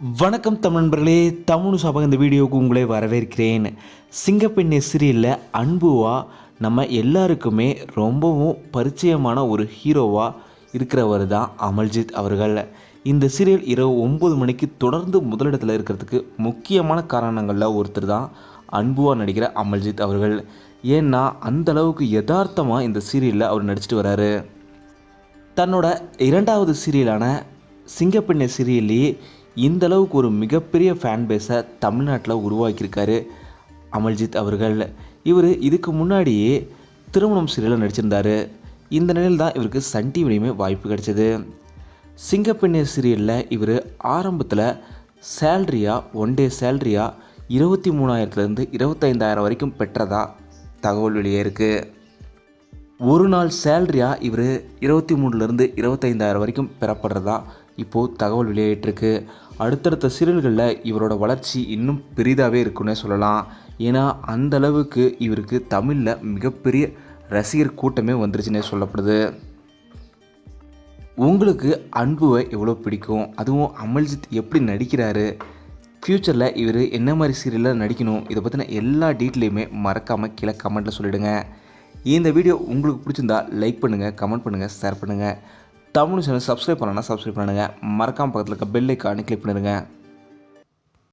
வணக்கம் தமிழ் நண்பர்களே, தமிழ் சபக இந்த வீடியோவுக்கு உங்களை வரவேற்கிறேன். சிங்கப்பெண்ணே சீரியலில் அன்புவா நம்ம எல்லாருக்குமே ரொம்பவும் பரிச்சயமான ஒரு ஹீரோவாக இருக்கிறவர் தான் அமல்ஜித் அவர்கள். இந்த சீரியல் இரவு 9 மணிக்கு தொடர்ந்து முதலிடத்தில் இருக்கிறதுக்கு முக்கியமான காரணங்களில் ஒருத்தர் தான் அன்புவா நடிக்கிற அமல்ஜித் அவர்கள். ஏன்னா அந்தளவுக்கு யதார்த்தமாக இந்த சீரியலில் அவர் நடிச்சிட்டு வராரு. தன்னோட 2வது சீரியலான சிங்கப்பெண்ணே சீரியல்லையே இந்தளவுக்கு ஒரு மிகப்பெரிய ஃபேன் பேஸை தமிழ்நாட்டில் உருவாக்கியிருக்காரு அமல்ஜித் அவர்கள். இவர் இதுக்கு முன்னாடியே திருமணம் சீரியலில் நடிச்சிருந்தார். இந்த நிலையில் தான் இவருக்கு சன் டிவிலையுமே வாய்ப்பு கிடைச்சிது. சிங்கப்பெண்ணே சீரியலில் இவர் ஆரம்பத்தில் சேல்ரியாக 1 டே சேல்ரியாக 23,000 25,000 வரைக்கும் பெற்றதா தகவல் வெளியே இருக்குது. ஒரு நாள் சேல்ரியாக இவர் 23 25,000 வரைக்கும் பெறப்படுறதா இப்போது தகவல் வெளியிட்டிருக்கு. அடுத்தடுத்த சீரியல்களில் இவரோட வளர்ச்சி இன்னும் பெரிதாகவே இருக்குன்னே சொல்லலாம். ஏன்னா அந்தளவுக்கு இவருக்கு தமிழில் மிகப்பெரிய ரசிகர் கூட்டமே வந்துருச்சுன்னே சொல்லப்படுது. உங்களுக்கு அன்புவை எவ்வளோ பிடிக்கும், அதுவும் அமல்ஜித் எப்படி நடிக்கிறாரு, ஃப்யூச்சரில் இவர் என்ன மாதிரி சீரியலில் நடிக்கணும், இதை பற்றின எல்லா டீட்டெயிலுமே மறக்காமல் கீழே கமெண்ட்டில் சொல்லிவிடுங்க. இந்த வீடியோ உங்களுக்கு பிடிச்சிருந்தா லைக் பண்ணுங்கள், கமெண்ட் பண்ணுங்கள், ஷேர் பண்ணுங்கள். தமிழ் சேனல் சப்ஸ்கிரைப் பண்ணலன்னா சப்ஸ்கிரைப் பண்ணுங்கள். மறக்காமல் பக்கத்தில் இருக்க பெல் ஐக்கானை கிளிக் பண்ணிடுங்க.